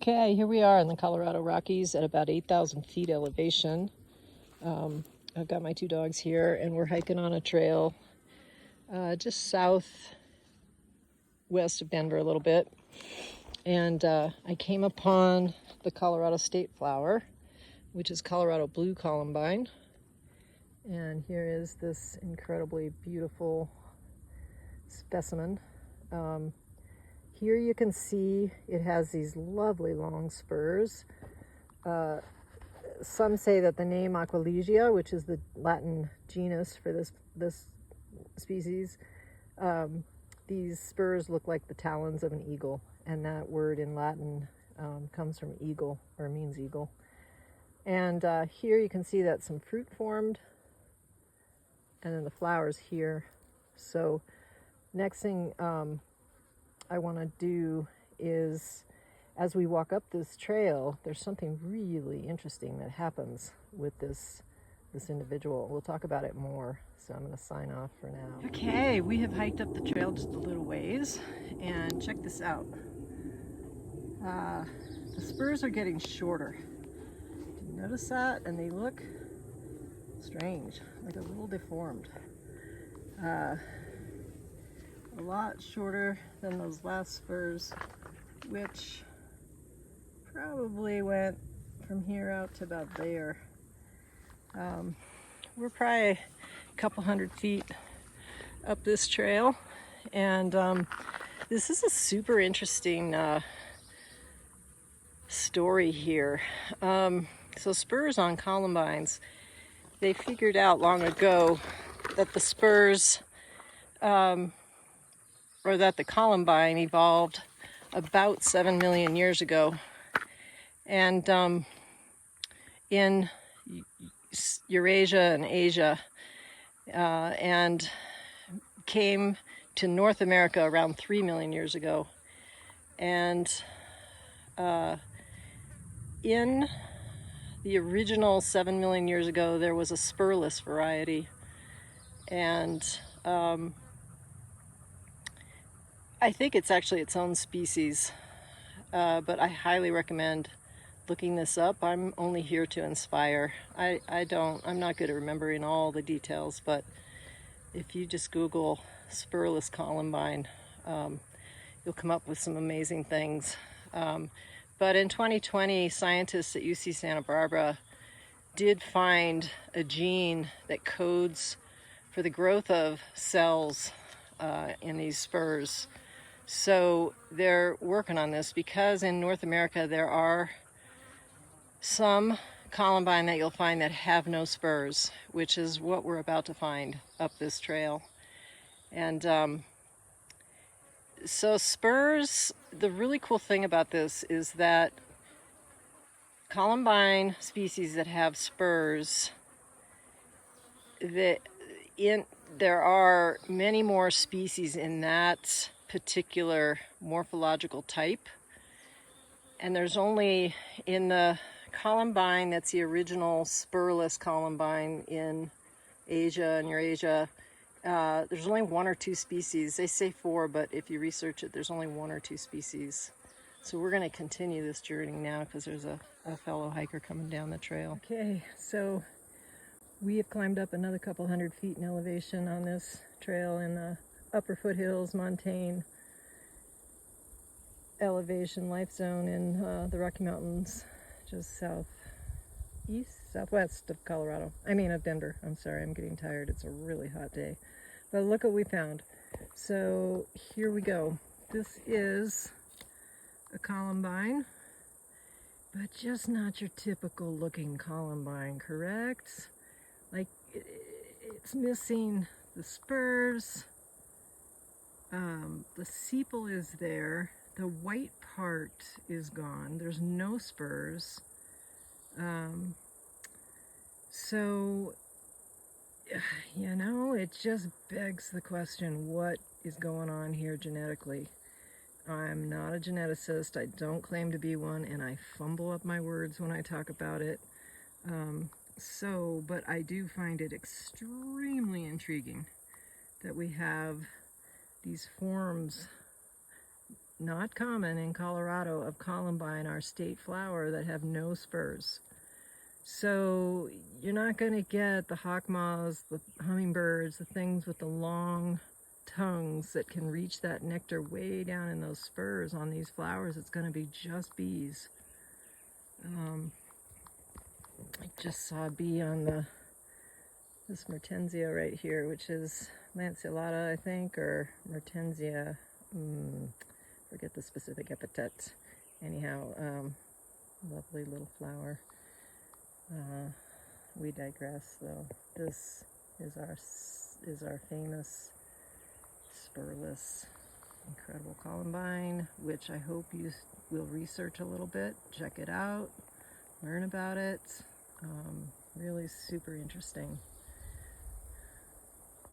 Okay, here we are in the Colorado Rockies at about 8,000 feet elevation. I've got my two dogs here and we're hiking on a trail just southwest of Denver a little bit. And I came upon the Colorado state flower, which is Colorado blue columbine. And here is this incredibly beautiful specimen. Here you can see it has these lovely long spurs. Some say that the name Aquilegia, which is the Latin genus for this species, these spurs look like the talons of an eagle, and that word in Latin comes from eagle, or means eagle. And here you can see that some fruit formed, and then the flowers here. So next thing I want to do is, as we walk up this trail, there's something really interesting that happens with this individual. We'll talk about it more, so I'm going to sign off for now. Okay, we have hiked up the trail just a little ways, and check this out. The spurs are getting shorter. Did you notice that? And they look strange, like a little deformed. A lot shorter than those last spurs, which probably went from here out to about there. We're probably a couple hundred feet up this trail, and this is a super interesting story here. So spurs on columbines, they figured out long ago that the spurs, or that the columbine evolved about 7 million years ago. And in Eurasia and Asia, and came to North America around 3 million years ago. And in the original 7 million years ago, there was a spurless variety. And I think it's actually its own species, but I highly recommend looking this up. I'm only here to inspire. I'm not good at remembering all the details, but if you just Google spurless columbine, you'll come up with some amazing things. But in 2020, scientists at UC Santa Barbara did find a gene that codes for the growth of cells in these spurs. So they're working on this because in North America there are some columbine that you'll find that have no spurs, which is what we're about to find up this trail. And so spurs, the really cool thing about this is that columbine species that have spurs, there are many more species in that particular morphological type, and there's only in the columbine that's the original spurless columbine in Asia and Eurasia, there's only 1 or 2 species. They say 4, but if you research it, there's only 1 or 2 species. So we're going to continue this journey now because there's a fellow hiker coming down the trail. Okay, so we have climbed up another couple hundred feet in elevation on this trail in the upper foothills, montane elevation life zone in the Rocky Mountains, just southwest of Colorado. Of Denver. I'm sorry, I'm getting tired. It's a really hot day. But look what we found. So here we go. This is a columbine, but just not your typical looking columbine, correct? Like, it's missing the spurs. The sepal is there. The white part is gone. There's no spurs. So, it just begs the question, what is going on here genetically? I'm not a geneticist. I don't claim to be one, and I fumble up my words when I talk about it. But I do find it extremely intriguing that we have these forms not common in Colorado, of columbine, our state flower, that have no spurs. So you're not going to get the hawk moths, the hummingbirds, the things with the long tongues that can reach that nectar way down in those spurs on these flowers. It's going to be just bees. I just saw a bee on this Mertensia right here, which is lanceolata, I think, or Mertensia. Forget the specific epithet. Anyhow, lovely little flower. We digress, though. This is our famous spurless incredible columbine, which I hope you will research a little bit, check it out, learn about it. Really super interesting.